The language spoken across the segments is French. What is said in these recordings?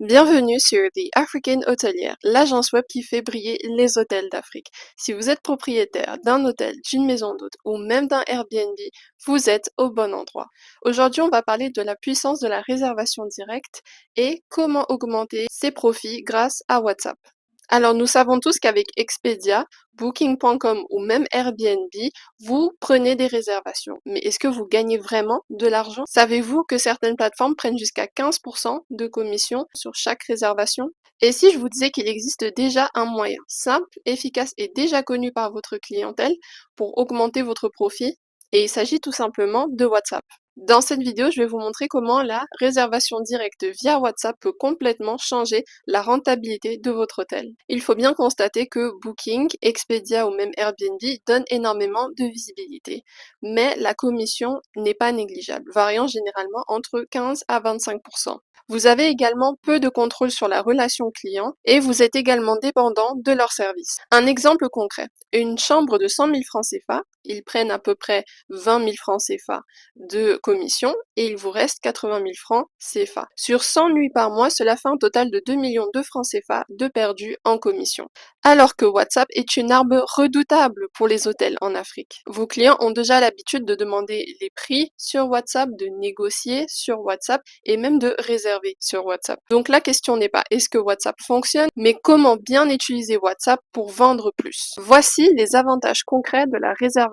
Bienvenue sur The African Hotelier, l'agence web qui fait briller les hôtels d'Afrique. Si vous êtes propriétaire d'un hôtel, d'une maison d'hôte ou même d'un Airbnb, vous êtes au bon endroit. Aujourd'hui, on va parler de la puissance de la réservation directe et comment augmenter ses profits grâce à WhatsApp. Alors, nous savons tous qu'avec Expedia, Booking.com ou même Airbnb, vous prenez des réservations. Mais est-ce que vous gagnez vraiment de l'argent? Savez-vous que certaines plateformes prennent jusqu'à 15% de commission sur chaque réservation? Et si je vous disais qu'il existe déjà un moyen simple, efficace et déjà connu par votre clientèle pour augmenter votre profit? Et il s'agit tout simplement de WhatsApp. Dans cette vidéo, je vais vous montrer comment la réservation directe via WhatsApp peut complètement changer la rentabilité de votre hôtel. Il faut bien constater que Booking, Expedia ou même Airbnb donnent énormément de visibilité, mais la commission n'est pas négligeable, variant généralement entre 15 à 25%. Vous avez également peu de contrôle sur la relation client et vous êtes également dépendant de leur service. Un exemple concret, une chambre de 100 000 francs CFA, ils prennent à peu près 20 000 francs CFA de commission et il vous reste 80 000 francs CFA. Sur 100 nuits par mois, cela fait un total de 2 millions de francs CFA de perdus en commission. Alors que WhatsApp est une arme redoutable pour les hôtels en Afrique. Vos clients ont déjà l'habitude de demander les prix sur WhatsApp, de négocier sur WhatsApp et même de réserver sur WhatsApp. Donc la question n'est pas est-ce que WhatsApp fonctionne, mais comment bien utiliser WhatsApp pour vendre plus. Voici les avantages concrets de la réservation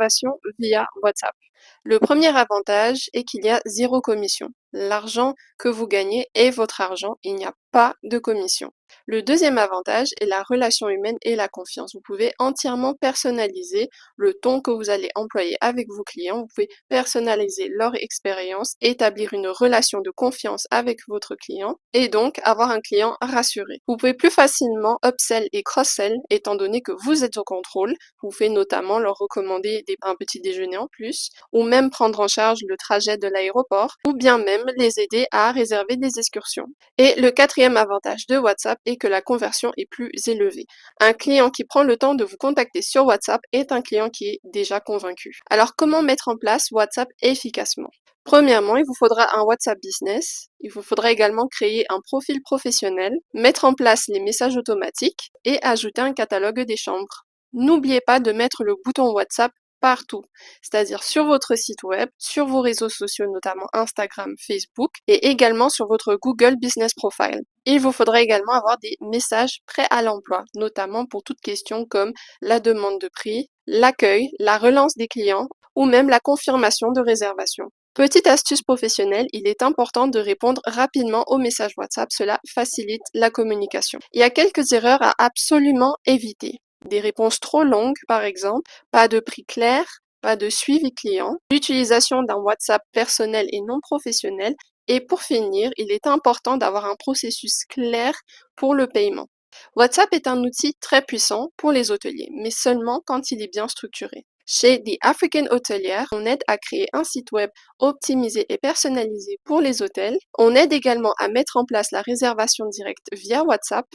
via WhatsApp. Le premier avantage est qu'il y a zéro commission. L'argent que vous gagnez est votre argent, il n'y a pas de commission. Le deuxième avantage est la relation humaine et la confiance. Vous pouvez entièrement personnaliser le ton que vous allez employer avec vos clients. Vous pouvez personnaliser leur expérience, établir une relation de confiance avec votre client et donc avoir un client rassuré. Vous pouvez plus facilement upsell et cross-sell étant donné que vous êtes au contrôle. Vous pouvez notamment leur recommander un petit déjeuner en plus ou même prendre en charge le trajet de l'aéroport ou bien même les aider à réserver des excursions. Et le quatrième avantage de WhatsApp est que la conversion est plus élevée. Un client qui prend le temps de vous contacter sur WhatsApp est un client qui est déjà convaincu. Alors comment mettre en place WhatsApp efficacement? Premièrement, il vous faudra un WhatsApp Business. Il vous faudra également créer un profil professionnel, mettre en place les messages automatiques et ajouter un catalogue des chambres. N'oubliez pas de mettre le bouton WhatsApp partout, c'est-à-dire sur votre site web, sur vos réseaux sociaux, notamment Instagram, Facebook, et également sur votre Google Business Profile. Il vous faudra également avoir des messages prêts à l'emploi, notamment pour toutes questions comme la demande de prix, l'accueil, la relance des clients ou même la confirmation de réservation. Petite astuce professionnelle, il est important de répondre rapidement aux messages WhatsApp, cela facilite la communication. Il y a quelques erreurs à absolument éviter. Des réponses trop longues, par exemple, pas de prix clair, pas de suivi client, l'utilisation d'un WhatsApp personnel et non professionnel, et pour finir, il est important d'avoir un processus clair pour le paiement. WhatsApp est un outil très puissant pour les hôteliers, mais seulement quand il est bien structuré. Chez The African Hotelier, on aide à créer un site web optimisé et personnalisé pour les hôtels. On aide également à mettre en place la réservation directe via WhatsApp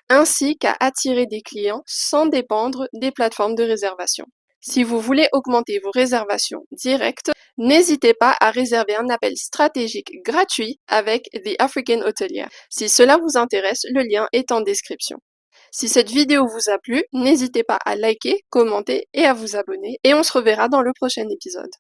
ainsi qu'à attirer des clients sans dépendre des plateformes de réservation. Si vous voulez augmenter vos réservations directes, n'hésitez pas à réserver un appel stratégique gratuit avec The African Hotelier. Si cela vous intéresse, le lien est en description. Si cette vidéo vous a plu, n'hésitez pas à liker, commenter et à vous abonner et on se reverra dans le prochain épisode.